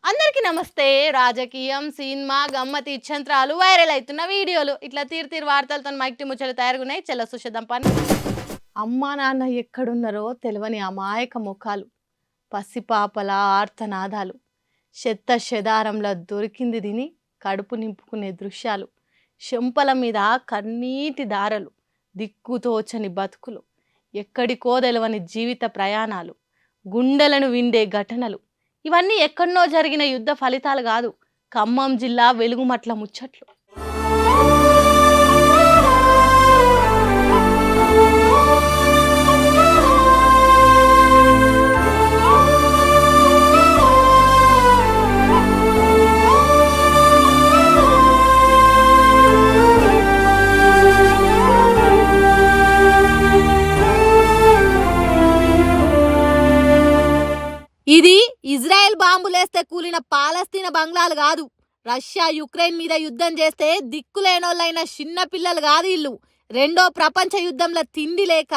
అందరికీ నమస్తే. రాజకీయం, సినిమా, గమ్మతి ఇచ్చంత్రాలు, వైరల్ అవుతున్న వీడియోలు ఇట్లా తీరు వార్తలతో మైక్టి ముచ్చలు తయారుగున్నాయి. చెల్ల సుషదం పని. అమ్మా నాన్న ఎక్కడున్నారో తెలియని అమాయక ముఖాలు, పసిపాపల ఆర్తనాదాలు, చెత్త చెదారంలో దొరికింది తిని కడుపు నింపుకునే దృశ్యాలు, చెంపల మీద కన్నీటి దారలు, దిక్కుతోచని బతుకులు, ఎక్కడికో తెలవని జీవిత ప్రయాణాలు, గుండెలను విండే ఘటనలు, ఇవన్నీ ఎక్కడనో జరిగిన యుద్ధ ఫలితాలు కాదు, ఖమ్మం జిల్లా వెలుగుమట్ల ముచ్చట్లు. ఇది ఇజ్రాయెల్ బాంబులేస్తే కూలిన పాలస్తీనా బంగ్లాలు కాదు. రష్యా యుక్రెయిన్ మీద యుద్ధం చేస్తే దిక్కులేనోళ్ళైన చిన్న పిల్లలు కాదు ఇల్లు. రెండో ప్రపంచ యుద్ధంలో తిండి లేక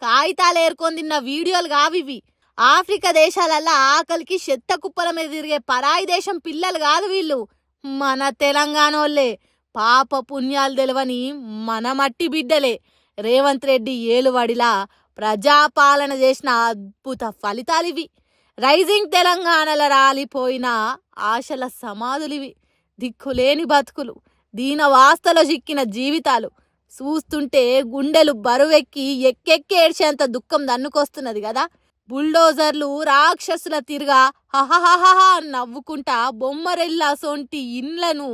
కాగితాలు ఏరుకొని తిన్న వీడియోలు కావివి. ఆఫ్రికా దేశాలల్లో ఆకలికి చెత్త కుప్పల మీద తిరిగే పరాయి దేశం పిల్లలు కాదు వీళ్ళు. మన తెలంగాణోళ్ళే, పాప పుణ్యాలు తెలవని మన మట్టి బిడ్డలే. రేవంత్ రెడ్డి ఏలువడిలా ప్రజాపాలన చేసిన అద్భుత ఫలితాలివి. రైజింగ్ తెలంగాణలో రాలిపోయిన ఆశల సమాధులివి. దిక్కులేని బతుకులు, దీన వాస్తలో చిక్కిన జీవితాలు చూస్తుంటే గుండెలు బరువెక్కి ఎక్కెక్కి ఏడ్చేంత దుఃఖం దన్నుకొస్తున్నది కదా. బుల్డోజర్లు రాక్షసుల తిరుగా హహహహ నవ్వుకుంటా బొమ్మరెల్లా సొంటి ఇండ్లను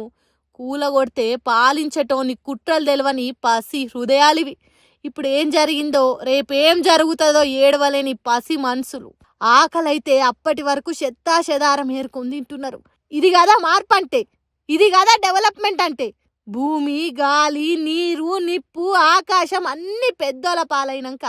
కూలగొడితే పాలించటోని కుట్రలు తెలవని పసి హృదయాలివి. ఇప్పుడు ఏం జరిగిందో రేపేం జరుగుతుందో ఏడవలేని పసి మనసులు. ఆకలైతే అప్పటి వరకు చెత్తా చెదారం ఏరుకొని తింటున్నారు. ఇది కదా మార్పు అంటే, ఇది కదా డెవలప్మెంట్ అంటే. భూమి, గాలి, నీరు, నిప్పు, ఆకాశం అన్ని పెద్దోళ్ళ పాలైనాక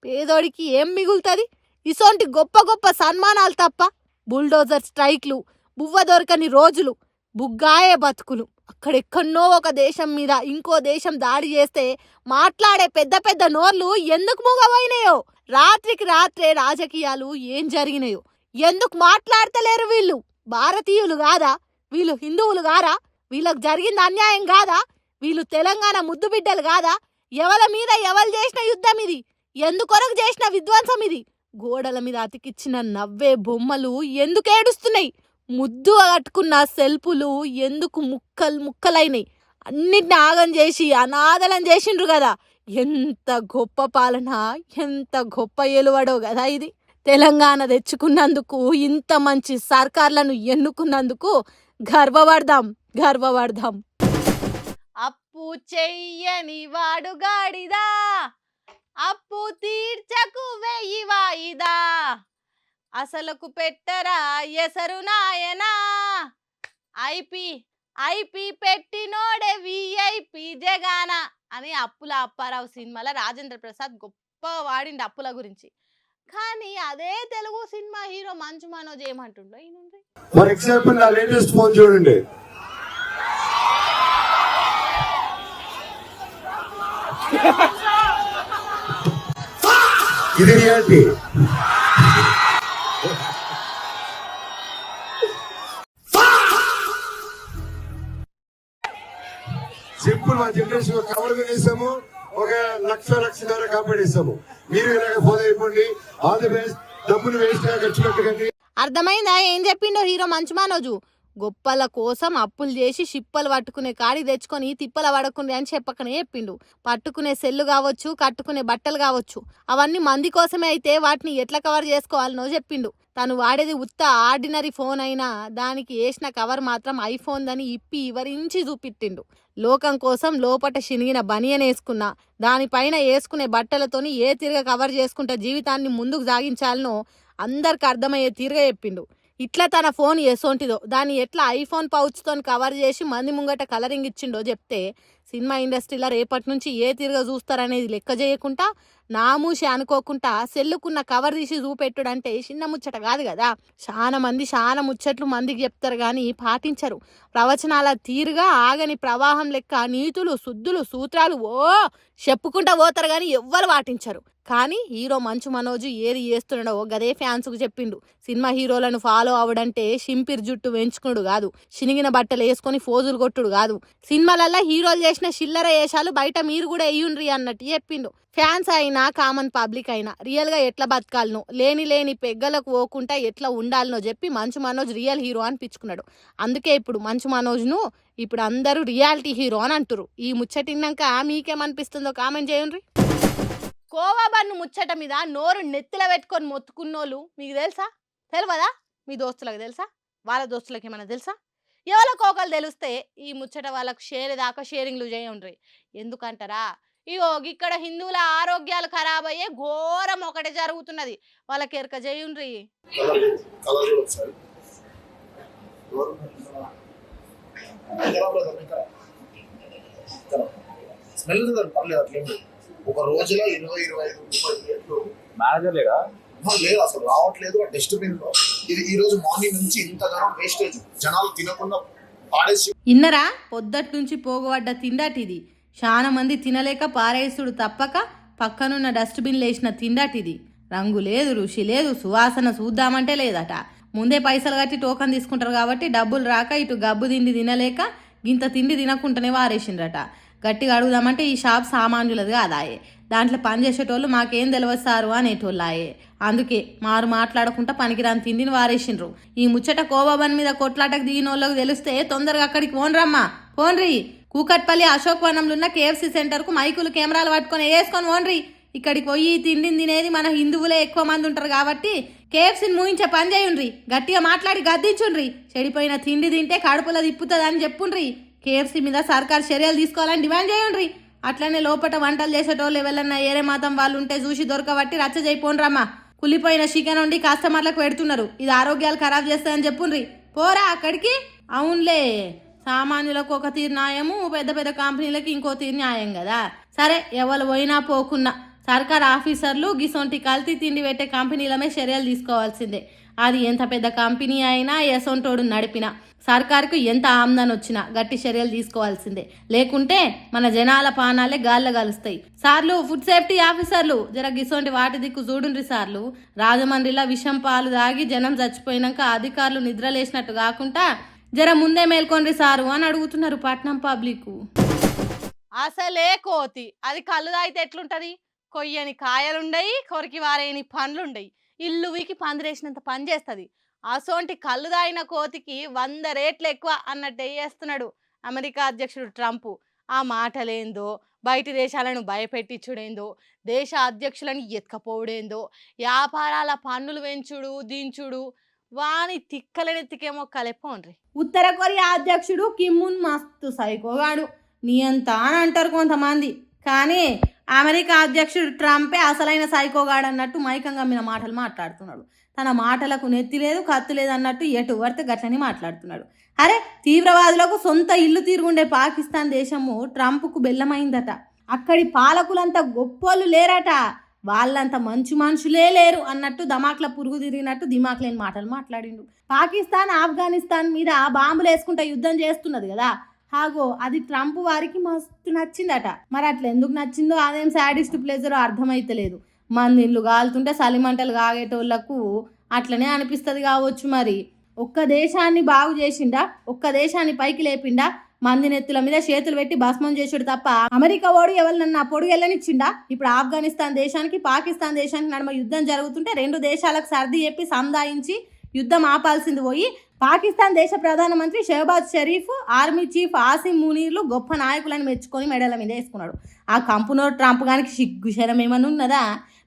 పేదోడికి ఏం మిగులుతుంది? ఇసోంటి గొప్ప గొప్ప సన్మానాలు తప్ప బుల్డోజర్ స్ట్రైక్లు, బువ్వ దొరకని రోజులు, బుగ్గాయే బతుకులు. అక్కడెక్కడో ఒక దేశం మీద ఇంకో దేశం దాడి చేస్తే మాట్లాడే పెద్ద పెద్ద నోర్లు ఎందుకు మూగపోయినాయో. రాత్రికి రాత్రే రాజకీయాలు ఏం జరిగినాయో ఎందుకు మాట్లాడతలేరు వీళ్ళు? భారతీయులు కాదా వీళ్ళు? హిందువులు కారా? వీళ్ళకు జరిగింది అన్యాయం కాదా? వీళ్ళు తెలంగాణ ముద్దు బిడ్డలు కాదా? ఎవల మీద ఎవరు చేసిన యుద్ధం ఇది? ఎందుకొరకు చేసిన విధ్వంసం ఇది? గోడల మీద అతికిచ్చిన నవ్వే బొమ్మలు ఎందుకు ఏడుస్తున్నాయి? ముద్దు కట్టుకున్న సెల్పులు ఎందుకు ముక్కలు ముక్కలైనాయి? అన్నిటిని ఆగం చేసి అనాథలం చేసిండ్రు కదా. ఎంత గొప్ప పాలన, ఎంత గొప్ప ఏలువడో కదా ఇది. తెలంగాణ తెచ్చుకున్నందుకు, ఇంత మంచి సర్కార్లను ఎన్నుకున్నందుకు గర్వపడదాం, గర్వపడదాం. అప్పు చెయ్యని వాడు గాడిదా, అప్పు తీర్చకు వెయ్యి వాయిదా, అసలుకు పెట్టరా ఎసరు నాయనా, ఐపి పెట్టినోడే విఐపి జగాన అని అప్పుల అప్పారావు సినిమాలో రాజేంద్ర ప్రసాద్ గొప్పగా వాడిండి అప్పుల గురించి. కానీ అదే తెలుగు సినిమా హీరో మంచు మనోజ్ ఏమంటుండో ఈయన. ఫర్ ఎగ్జాంపుల్ నా లేటెస్ట్ ఫోన్ చూడండి. ఇది రియాలిటీ. సింపుల్, మా జనరేషన్ కవర్ వేసాము, ఒక లక్ష కాపాడేసాము. మీరు ఇలాగ ఫోన్ అయిపోండి. All the best. డబ్బులు వేస్ట్ గా ఖర్చు పెట్టకండి. అర్థమైందా ఏం చెప్పిండో హీరో మంచు మనోజు? గొప్పల కోసం అప్పులు చేసి షిప్పలు పట్టుకునే కాడి తెచ్చుకొని తిప్పల పడకుంది అని చెప్పకనే చెప్పిండు. పట్టుకునే సెల్లు కావచ్చు, కట్టుకునే బట్టలు కావచ్చు, అవన్నీ మంది కోసమే అయితే వాటిని ఎట్లా కవర్ చేసుకోవాలనో చెప్పిండు. తను వాడేది ఉత్త ఆర్డినరీ ఫోన్ అయినా దానికి వేసిన కవర్ మాత్రం ఐఫోన్ దని ఇప్పి వివరించి చూపిట్టిండు. లోకం కోసం లోపట చినిగిన బనియన్ వేసుకున్నా దానిపైన వేసుకునే బట్టలతోని ఏ తిరగ కవర్ చేసుకుంటా జీవితాన్ని ముందుకు సాగించాలనో అందరికి అర్థమయ్యే తీరుగా చెప్పిండు. ఇట్లా తన ఫోన్ ఎసోంటిదో దాన్ని ఎట్లా ఐఫోన్ పౌచ్తో కవర్ చేసి మంది ముంగట కలరింగ్ ఇచ్చిండో చెప్తే సినిమా ఇండస్ట్రీలో రేపటి నుంచి ఏ తిరగ చూస్తారనేది లెక్క చేయకుండా నామూషి అనుకోకుండా సెల్లుకున్న కవర్ తీసి చూపెట్టుడంటే చిన్న ముచ్చట కాదు కదా. చాలా మంది చాలా ముచ్చట్లు మందికి చెప్తారు కానీ పాటించరు. ప్రవచనాల తీరుగా ఆగని ప్రవాహం లెక్క నీతులు శుద్ధులు సూత్రాలు చెప్పుకుంటా పోతారు కానీ ఎవ్వరు పాటించరు. కానీ హీరో మంచు మనోజు ఏది చేస్తున్నాడో గదే ఫ్యాన్స్కు చెప్పిండు. సినిమా హీరోలను ఫాలో అవడంటే షింపిర్ జుట్టు వెంచుకుడు కాదు, చినిగిన బట్టలు వేసుకొని ఫోజులు కొట్టుడు కాదు. సినిమాలల్లో హీరోలు చేసిన చిల్లర వేషాలు బయట మీరు కూడా వేయుండ్రి అన్నట్టు చెప్పిండు. ఫ్యాన్స్ అయినా కామన్ పబ్లిక్ అయినా రియల్గా ఎట్లా బతకాలనో లేని పెగ్గలకు పోకుండా ఎట్లా ఉండాలనో చెప్పి మంచు మనోజ్ రియల్ హీరో అనిపించుకున్నాడు. అందుకే ఇప్పుడు మంచు మనోజ్ను ఇప్పుడు అందరూ రియాలిటీ హీరో అని అంటారు. ఈ ముచ్చటిన్నాక మీకేమనిపిస్తుందో కామెంట్ చేయండి. కోవా బన్ను ముచ్చట మీద నోరు నెత్తిలో పెట్టుకొని మొత్తుకున్నోళ్ళు మీకు తెలుసా? తెలియదా? మీ దోస్తులకు తెలుసా? వాళ్ళ దోస్తులకు ఏమైనా తెలుసా? ఎవరో కోకలు తెలిస్తే ఈ ముచ్చట వాళ్ళకు దాకా షేరింగ్లు చేయండి. ఎందుకంటారా? ఇగో ఇక్కడ హిందువుల ఆరోగ్యాలు ఖరాబ్ అయ్యే ఘోరం ఒకటే జరుగుతున్నది. వాళ్ళకి ఎరక చేయండి. ఒక రోజులో 20-25 లేదు అసలు రావట్లేదు. డస్ట్బిన్ లో ఇది ఈ రోజు మార్నింగ్ నుంచి ఇంతగానో వేస్టేజ్ జనాలు తినకుండా పాడేసి ఇన్నరా పొద్దటి నుంచి పోగబడ్డ తిండాటిది. చాలా మంది తినలేక పారేసుడు తప్పక పక్కనున్న డస్ట్బిన్ లేసిన తిండాటిది. రంగు లేదు, రుచి లేదు, సువాసన చూద్దామంటే లేదట. ముందే పైసలు కట్టి టోకన్ తీసుకుంటారు కాబట్టి డబ్బులు రాక ఇటు గబ్బు తిండి తినలేక గింత తిండి తినకుండానే వారేసిండ్రట. గట్టిగా అడుగుదామంటే ఈ షాప్ సామాన్యులది కాదాయే, దాంట్లో పనిచేసేటోళ్ళు మాకేం తెలియదు సారు అనేటోళ్ళాయే. అందుకే మారు మాట్లాడకుండా పనికిరాని తిండిని వారేసిండ్రు. ఈ ముచ్చట కోబాబన్ మీద కొట్లాటకు దిగిన వాళ్ళకి తెలిస్తే తొందరగా అక్కడికి పోన్రమ్మా, పోన్రి. కూకట్పల్లి అశోక్ వనంలో ఉన్న కేఎఫ్సి సెంటర్కు మైకులు కెమెరాలు పట్టుకొని వేసుకొని పోన్రి. ఇక్కడికి పోయి తిండిని తినేది మన హిందువులే ఎక్కువ మంది ఉంటారు కాబట్టి కేఎఫ్సీని మూయించే పని చేయుండ్రి. గట్టిగా మాట్లాడి గద్దించుండ్రి. చెడిపోయిన తిండి తింటే కడుపులో తిప్పుతుంది అని చెప్పుండ్రి. కేఎఫ్సీ మీద సర్కారు చర్యలు తీసుకోవాలని డిమాండ్ చేయండి. అట్లనే లోపల వంటలు చేసేటోళ్ళు ఎవరన్నా ఏరే మాతం వాళ్ళు ఉంటే చూసి దొరకబట్టి రచ్చ చేయిపోండ్రమ్మా. కులిపోయిన చికెన్ వండి కస్టమర్లకు పెడుతున్నారు, ఇది ఆరోగ్యాలు ఖరాబ్ చేస్తాయని చెప్పుండ్రి. పోరా అక్కడికి. అవునులే, సామాన్యులకు ఒక తీరు న్యాయము, పెద్ద పెద్ద కంపెనీలకు ఇంకో తీరు న్యాయం కదా. సరే ఎవరు పోయినా పోకున్నా సర్కార్ ఆఫీసర్లు గిసొంటి కల్తీ తిండి పెట్టే కంపెనీలమే చర్యలు తీసుకోవాల్సిందే. అది ఎంత పెద్ద కంపెనీ అయినా ఎసొంటోడు నడిపినా సర్కారుకు ఎంత ఆమ్దాన్ వచ్చినా గట్టి చర్యలు తీసుకోవాల్సిందే. లేకుంటే మన జనాల పానాలే గాల్లో కలుస్తాయి. సార్లు ఫుడ్ సేఫ్టీ ఆఫీసర్లు జర గిసోంటి వాటి దిక్కు చూడుండ్రి సార్లు. రాజమండ్రిలో విషం పాలు తాగి జనం చచ్చిపోయినాక అధికారులు నిద్రలేసినట్టు కాకుండా జర ముందే మేల్కొండ్రి సారు అని అడుగుతున్నారు పట్నం పబ్లిక్. అసలే కోతి అది కళ్ళు తాగితే ఎట్లుంటది? కొయ్యని కాయలుండయి, కొరికి వారేని పండ్లుండయి, ఇల్లు వీకి పందిరేసినంత పని చేస్తుంది. అసోంటి కళ్ళు దాయిన కోతికి 100 రెట్లు ఎక్కువ అన్నట్టు చేస్తున్నాడు అమెరికా అధ్యక్షుడు ట్రంప్. ఆ మాటలేందో, బయటి దేశాలను భయపెట్టించుడేందో, దేశ అధ్యక్షులను ఎత్తుకపోవడేందో, వ్యాపారాల పన్నులు పెంచుడు దించుడు, వాని తిక్కలనెత్తికేమో కలెపోండ్రి. ఉత్తర కొరియా అధ్యక్షుడు కిమ్ ఉన్ మస్తు సైకోగాడు, నీ అంత అని అంటారు కొంతమంది. కానీ అమెరికా అధ్యక్షుడు ట్రంపే అసలైన సైకోగాడు అన్నట్టు మైకంగా మీద మాటలు మాట్లాడుతున్నాడు. తన మాటలకు నెత్తి లేదు కత్తి లేదు అన్నట్టు ఎటు పడితే గట్లని మాట్లాడుతున్నాడు. అరే, తీవ్రవాదులకు సొంత ఇల్లు తీరుగుండే పాకిస్తాన్ దేశము ట్రంప్కు బెల్లమైందట. అక్కడి పాలకులంతా గొప్పోళ్ళు లేరట, వాళ్ళంత మంచు మనుషులే లేరు అన్నట్టు దమాక్ల పురుగు తిరిగినట్టు దిమాక్ లేని మాటలు మాట్లాడిండు. పాకిస్తాన్ ఆఫ్ఘనిస్తాన్ మీద బాంబులు వేసుకుంటా యుద్ధం చేస్తున్నది కదా, హాగో అది ట్రంప్ వారికి మస్తు నచ్చిందట. మరి అట్లా ఎందుకు నచ్చిందో అదేం సాడిస్ట్ ప్లేజరో అర్థమైతలేదు. మంది ఇల్లు కాలుతుంటే సలిమంటలు కాగేటోళ్లకు అట్లనే అనిపిస్తుంది కావచ్చు. మరి ఒక్క దేశాన్ని బాగు చేసిండా, ఒక్క దేశాన్ని పైకి లేపిండా, మంది నెత్తుల మీద చేతులు పెట్టి భస్మం చేసుడు తప్ప అమెరికా ఓడు ఎవరినన్నా పొడుగు వెళ్ళనిచ్చిండా? ఇప్పుడు ఆఫ్ఘనిస్తాన్ దేశానికి పాకిస్తాన్ దేశానికి నడుమ యుద్ధం జరుగుతుంటే 2 దేశాలకు సర్ది చెప్పి సంధాయించి యుద్ధం ఆపాల్సింది పోయి పాకిస్తాన్ దేశ ప్రధానమంత్రి షహబాజ్ షరీఫ్, ఆర్మీ చీఫ్ ఆసిమ్ మునీర్లు గొప్ప నాయకులను మెచ్చుకొని మెడల మీద వేసుకున్నాడు. ఆ కంపునోడు ట్రంప్ గానికి సిగ్గు శరం ఏమన్నా ఉన్నదా?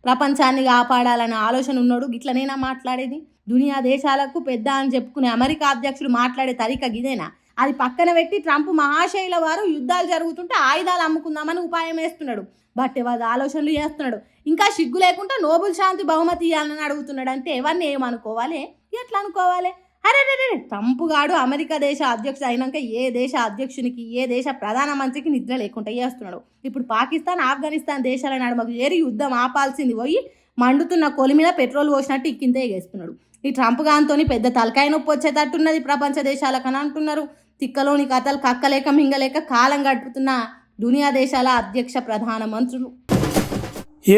ప్రపంచాన్ని కాపాడాలనే ఆలోచన ఉన్నాడు. గిట్లనేనా మాట్లాడేది? దునియా దేశాలకు పెద్ద అని చెప్పుకునే అమెరికా అధ్యక్షుడు మాట్లాడే తరిక గిదేనా? అది పక్కన పెట్టి ట్రంప్ మహాశైల వారు యుద్ధాలు జరుగుతుంటే ఆయుధాలు అమ్ముకుందామని ఉపాయం వేస్తున్నాడు. బట్టేవాది ఆలోచనలు చేస్తున్నాడు. ఇంకా సిగ్గు లేకుండా నోబెల్ శాంతి బహుమతి ఇవ్వాలని అడుగుతున్నాడు. అంటే ఎవరిని ఏమనుకోవాలి, ఎట్లా అనుకోవాలి? అరే ట్రంప్ గాడు అమెరికా దేశ అధ్యక్షుడు అయినాక ఏ దేశ అధ్యక్షునికి ఏ దేశ ప్రధానమంత్రికి నిద్ర లేకుండా చేస్తున్నాడు. ఇప్పుడు పాకిస్తాన్ ఆఫ్ఘనిస్తాన్ దేశాల నడుమకు చేరి యుద్ధం ఆపాల్సింది పోయి మండుతున్న కొలి మీద పెట్రోల్ పోసినట్టు ఇక్కింతే ఎగేస్తున్నాడు. ఈ ట్రంప్ గాంతోని పెద్ద తలకాయ నొప్పి వచ్చేటట్టున్నది ప్రపంచ దేశాలకని అంటున్నారు. తిక్కలోని కథలు కక్కలేక మింగలేక కాలం గడుపుతున్న దునియా దేశాల అధ్యక్ష ప్రధానమంత్రులు.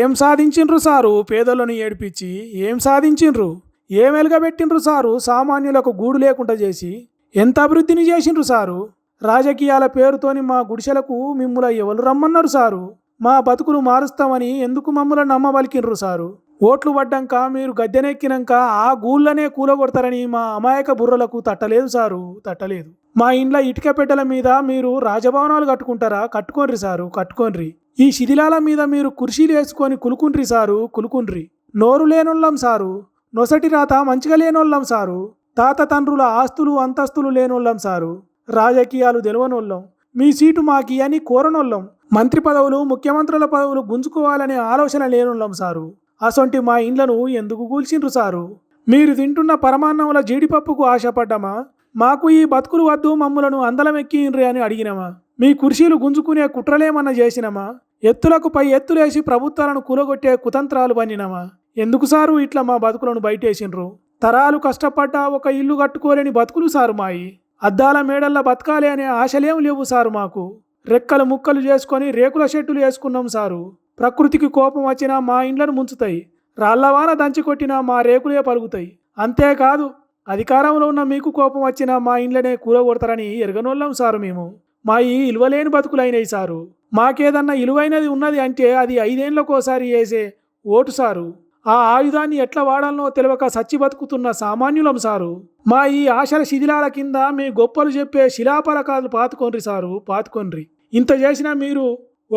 ఏం సాధించిండ్రు సారు పేదలను ఏడిపించి? ఏం సాధించిండ్రు? ఏం వెలుగబెట్టిండ్రు సారు సామాన్యులకు గూడు లేకుండా చేసి? ఎంత అభివృద్ధిని చేసిండ్రు సారు? రాజకీయాల పేరుతోని మా గుడిసెలకు మిమ్ముల ఎవరు రమ్మన్నారు సారు? మా బతుకులు మారుస్తామని ఎందుకు మమ్ముల నమ్మబలికిండ్రు సారు? ఓట్లు పడ్డాక మీరు గద్దెనెక్కినాక ఆ గూళ్ళనే కూలగొడతారని మా అమాయక బుర్రలకు తట్టలేదు సారు, తట్టలేదు. మా ఇండ్ల ఇటుక పెట్టెల మీద మీరు రాజభవనాలు కట్టుకుంటారా? కట్టుకోండ్రి సారు, కట్టుకోండ్రి. ఈ శిథిలాల మీద మీరు కుర్చీలు వేసుకొని కులుకుండ్రి సారు, కులుకుండ్రి. నోరు లేనోళ్ళం సారు, నొసటి రాత మంచిగా లేనోళ్ళం సారు, తాత తండ్రుల ఆస్తులు అంతస్తులు లేనోళ్ళం సారు, రాజకీయాలు తెలవనోళ్ళం, మీ సీటు మాకి అని కోరనోళ్ళం, మంత్రి పదవులు ముఖ్యమంత్రుల పదవులు గుంజుకోవాలనే ఆలోచన లేనోళ్ళం సారు. అసొంటి మా ఇండ్లను ఎందుకు కూల్చిండ్రు సారు? మీరు తింటున్న పరమాన్నంల జీడిపప్పుకు ఆశపడ్డామా? మాకు ఈ బతుకులు వద్దు, మమ్ములను అందలమెక్కిండ్రి అని అడిగినమా? మీ కుర్చీలు గుంజుకునే కుట్రలేమన్నా చేసినమా? ఎత్తులకు పై ఎత్తులేసి ప్రభుత్వాలను కూలగొట్టే కుతంత్రాలు పన్నినమా? ఎందుకు సారు ఇట్లా మా బతుకులను బయటేసిండ్రు? తరాలు కష్టపడ్డా ఒక ఇల్లు కట్టుకోలేని బతుకులు సారు మాయి. అద్దాల మేడల్లా బతకాలి అనే ఆశలేం లేవు సారు మాకు. రెక్కలు ముక్కలు చేసుకొని రేకుల షెడ్డులు వేసుకున్నాం సారు. ప్రకృతికి కోపం వచ్చినా మా ఇండ్లను ముంచుతాయి, రాళ్లవాన దంచి కొట్టినా మా రేకులే పలుగుతాయి. అంతేకాదు అధికారంలో ఉన్న మీకు కోపం వచ్చినా మా ఇండ్లనే కూలగొడతారని ఎరగనోళ్ళం సారు మేము. మా ఈ ఇలువలేని బతుకులైనవి సారు. మాకేదన్నా ఇలువైనది ఉన్నది అంటే అది 5 ఏళ్లకోసారి వేసే ఓటు సారు. ఆ ఆయుధాన్ని ఎట్లా వాడాలనో తెలియక సచ్చి బతుకుతున్న సామాన్యులం సారు. మా ఈ ఆశల శిథిలాల కింద మీ గొప్పలు చెప్పే శిలాపలకాలు పాతుకొండ్రి సారు, పాతుకొండ్రి. ఇంత చేసినా మీరు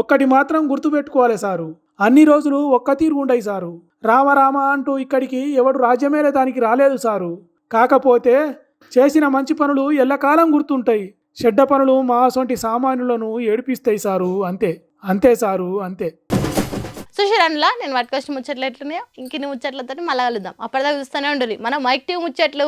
ఒక్కటి మాత్రం గుర్తుపెట్టుకోవాలి సారు, అన్ని రోజులు ఒక్క తీరు ఉండయి సారు. రామ అంటూ ఇక్కడికి ఎవడు రాజ్యమేలే దానికి రాలేదు సారు. కాకపోతే చేసిన మంచి పనులు ఎల్లకాలం గుర్తుంటాయి, చెడ్డ పనులు మా సొంటి సామాన్యులను ఏడిపిస్తాయి సారు. అంతే అంతే సారు, అంతే. సుషిరన్లా నేను పట్టుకొచ్చిన ముచ్చట్లు ఎట్లున్నాయో ఇంకిన్ని ముచ్చట్లతో మళ్ళీ కలుద్దాం. అప్పటిదాకా చూస్తూనే ఉండరు మన మైక్ టీవీ ముచ్చట్లు.